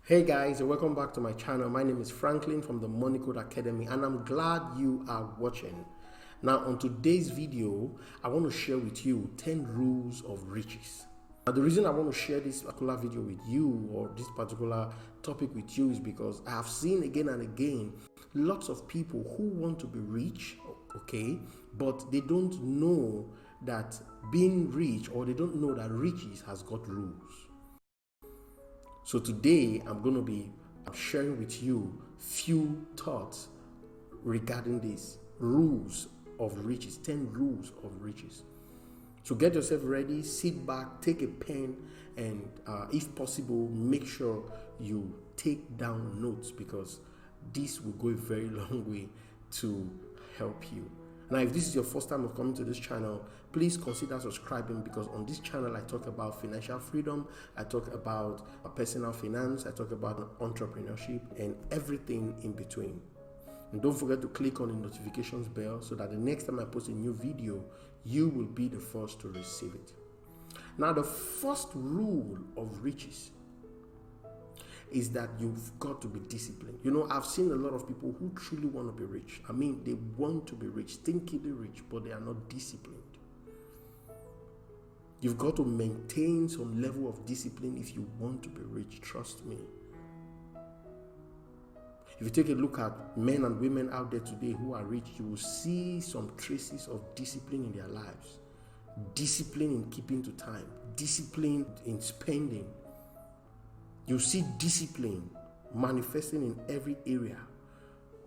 Hey guys, welcome back to my channel. My name is Franklin from the Money Code Academy and I'm glad you are watching. Now on today's video, I want to share with you 10 rules of riches. Now the reason I want to share this particular video with you or this particular topic with you is because I have seen again and again lots of people who want to be rich, okay, but they don't know that being rich, or they don't know that riches has got rules. So today I'm going to be sharing with you few thoughts regarding these rules of riches, 10 rules of riches. So get yourself ready, sit back, take a pen, and if possible, make sure you take down notes because this will go a very long way to help you. Now, if this is your first time of coming to this channel, please consider subscribing because on this channel, I talk about financial freedom, I talk about personal finance, I talk about entrepreneurship and everything in between. And don't forget to click on the notifications bell so that the next time I post a new video, you will be the first to receive it. Now, the first rule of riches is that you've got to be disciplined. You know, I've seen a lot of people who truly want to be rich. I mean, they want to be rich, stinkily rich, but they are not disciplined. You've got to maintain some level of discipline if you want to be rich, trust me. If you take a look at men and women out there today who are rich, you will see some traces of discipline in their lives. Discipline in keeping to time, discipline in spending. You see discipline manifesting in every area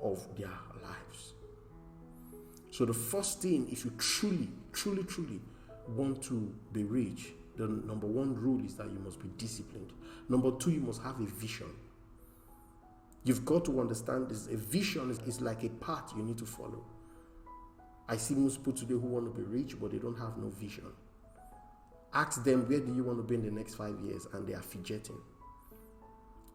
of their lives. So the first thing, if you truly want to be rich, the number one rule is that you must be disciplined. Number two, you must have a vision. You've got to understand this. A vision is like a path you need to follow. I see most people today who want to be rich, but they don't have no vision. Ask them, where do you want to be in the next 5 years? And they are fidgeting.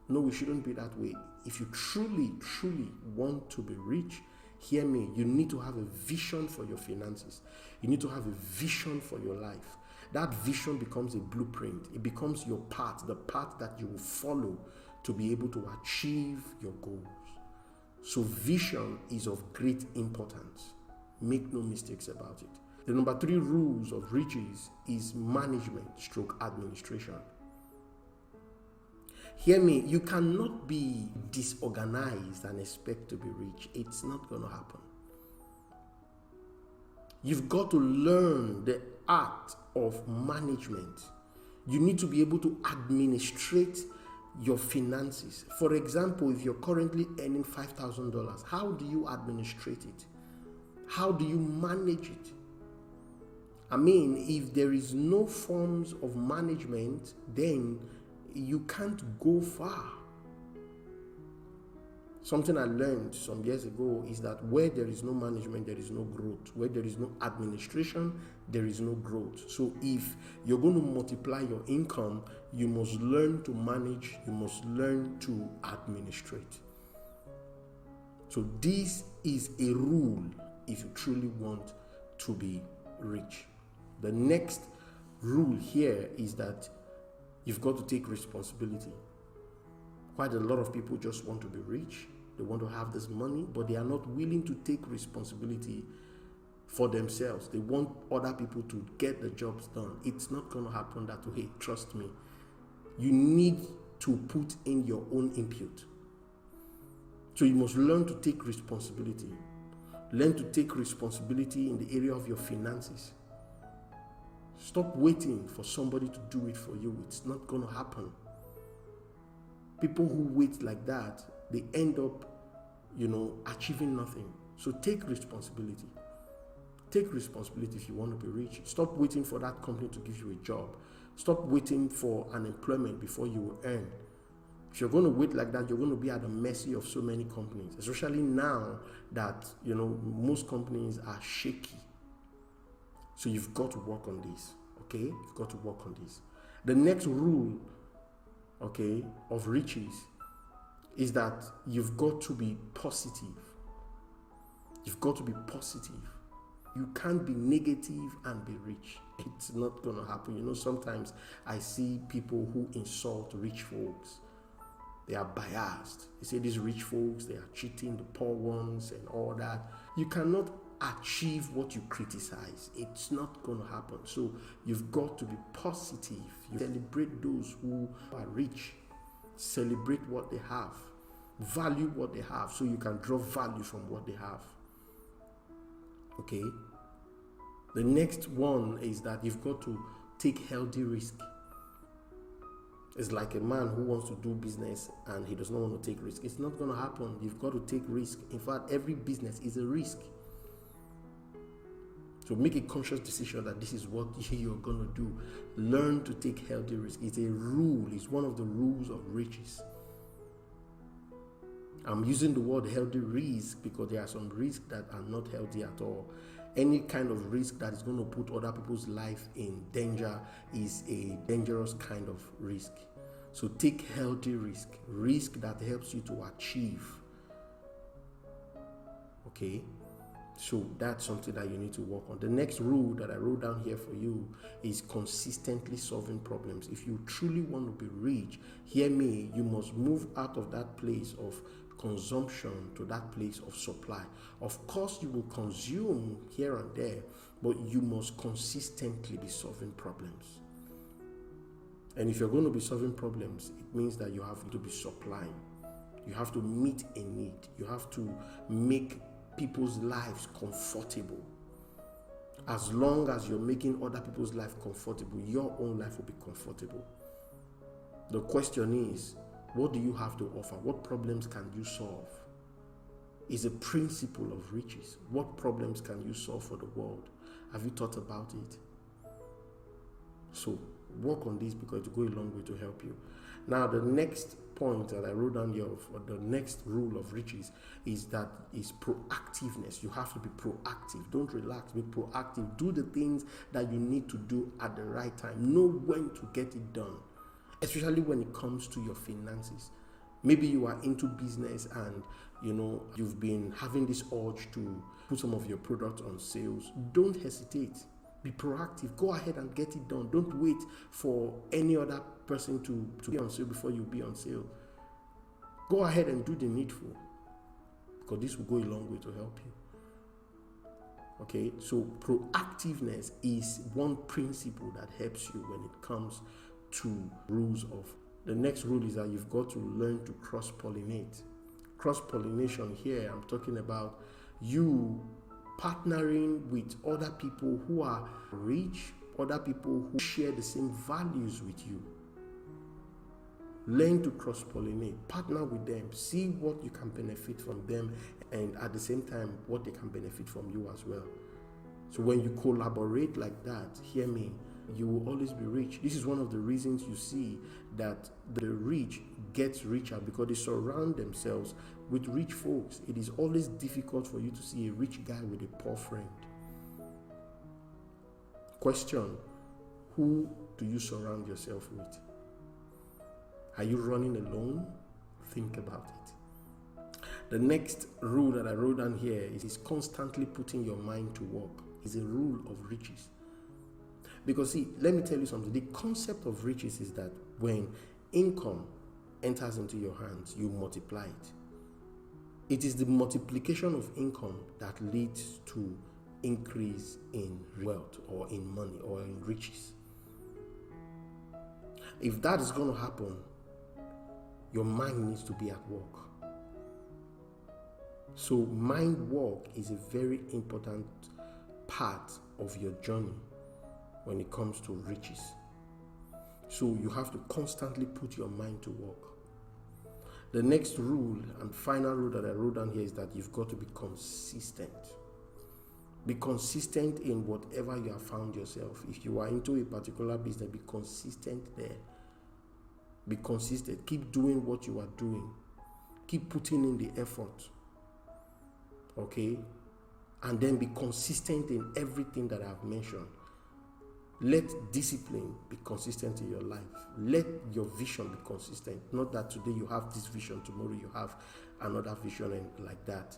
No, we shouldn't be that way. If you truly want to be rich, hear me, you need to have a vision for your finances. You need to have a vision for your life. That vision becomes a blueprint. It becomes your path, the path that you will follow to be able to achieve your goals. So vision is of great importance. Make no mistakes about it. The number 3 rules of riches is management / administration. Hear me, you cannot be disorganized and expect to be rich. It's not going to happen. You've got to learn the art of management. You need to be able to administrate your finances. For example, if you're currently earning $5,000, how do you administrate it? How do you manage it? I mean, if there is no forms of management, then you can't go far. Something I learned some years ago is that where there is no management, there is no growth. Where there is no administration, there is no growth. So if you're going to multiply your income, you must learn to manage, you must learn to administrate. So this is a rule if you truly want to be rich. The next rule here is that you've got to take responsibility. Quite a lot of people just want to be rich. They want to have this money, but they are not willing to take responsibility for themselves. They want other people to get the jobs done. It's not going to happen that way. Trust me. You need to put in your own input. So you must learn to take responsibility. Learn to take responsibility in the area of your finances. Stop waiting for somebody to do it for you. It's not going to happen. People who wait like that, they end up, achieving nothing. So take responsibility. Take responsibility if you want to be rich. Stop waiting for that company to give you a job. Stop waiting for unemployment before you will earn. If you're going to wait like that, you're going to be at the mercy of so many companies, especially now that, most companies are shaky. So you've got to work on this, okay? You've got to work on this. The next rule, okay, of riches is that you've got to be positive. You've got to be positive. You can't be negative and be rich. It's not going to happen. Sometimes I see people who insult rich folks. They are biased. They say these rich folks, they are cheating the poor ones and all that. You cannot achieve what you criticize. It's not going to happen. So you've got to be positive. You celebrate those who are rich. Celebrate what they have. Value what they have so you can draw value from what they have. Okay? The next one is that you've got to take healthy risk. It's like a man who wants to do business and he does not want to take risk. It's not going to happen. You've got to take risk. In fact, every business is a risk. So make a conscious decision that this is what you're going to do. Learn to take healthy risk. It's a rule. It's one of the rules of riches. I'm using the word healthy risk because there are some risks that are not healthy at all. Any kind of risk that is going to put other people's life in danger is a dangerous kind of risk. So take healthy risk that helps you to achieve. Okay? So that's something that you need to work on. The next rule that I wrote down here for you is consistently solving problems. If you truly want to be rich, hear me, you must move out of that place of consumption to that place of supply. Of course, you will consume here and there, but you must consistently be solving problems. And if you're going to be solving problems, it means that you have to be supplying. You have to meet a need. You have to make people's lives comfortable. As long as you're making other people's life comfortable, your own life will be comfortable. The question is, what do you have to offer? What problems can you solve? It's a principle of riches. What problems can you solve for the world? Have you thought about it? So work on this because it will go a long way to help you. Now, the next point that I wrote down here, or the next rule of riches, is proactiveness. You have to be proactive. Don't relax. Be proactive. Do the things that you need to do at the right time. Know when to get it done, especially when it comes to your finances. Maybe you are into business and you've been having this urge to put some of your products on sales. Don't hesitate. Be proactive. Go ahead and get it done. Don't wait for any other person to be on sale before you be on sale. Go ahead and do the needful, because this will go a long way to help you. Okay, so proactiveness is one principle that helps you when it comes to rules of. The next rule is that you've got to learn to cross-pollinate. Cross-pollination here, I'm talking about you partnering with other people who are rich, other people who share the same values with you. Learn to cross-pollinate, partner with them, see what you can benefit from them, and at the same time, what they can benefit from you as well. So when you collaborate like that, hear me, you will always be rich. This is one of the reasons you see that the rich gets richer, because they surround themselves with rich folks. It is always difficult for you to see a rich guy with a poor friend. Question: who do you surround yourself with? Are you running alone? Think about it. The next rule that I wrote down here is constantly putting your mind to work. It's a rule of riches. Because see, let me tell you something. The concept of riches is that when income enters into your hands, you multiply it. It is the multiplication of income that leads to increase in wealth or in money or in riches. If that is going to happen, your mind needs to be at work. So mind work is a very important part of your journey when it comes to riches. So you have to constantly put your mind to work. The next rule and final rule that I wrote down here is that you've got to be consistent. Be consistent in whatever you have found yourself. If you are into a particular business, be consistent there. Be consistent. Keep doing what you are doing. Keep putting in the effort. Okay? And then be consistent in everything that I've mentioned. Let discipline be consistent in your life. Let your vision be consistent. Not that today you have this vision, tomorrow you have another vision, and like that.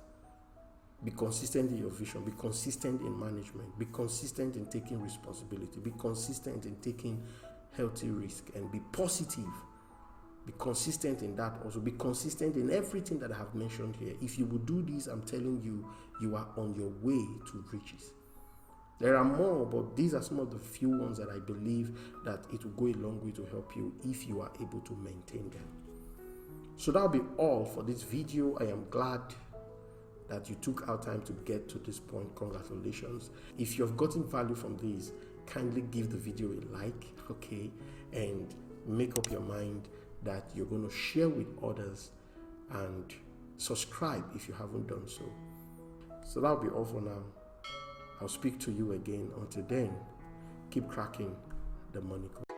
Be consistent in your vision. Be consistent in management. Be consistent in taking responsibility. Be consistent in taking healthy risk. And be positive. Be consistent in that also. Be consistent in everything that I have mentioned here. If you will do this, I'm telling you, you are on your way to riches. There are more, but these are some of the few ones that I believe that it will go a long way to help you if you are able to maintain them. So that'll be all for this video. I am glad that you took our time to get to this point. Congratulations. If you have gotten value from this, kindly give the video a like, okay, and make up your mind that you're going to share with others, and subscribe if you haven't done so. So that'll be all for now. I'll speak to you again. Until then, keep cracking the money code.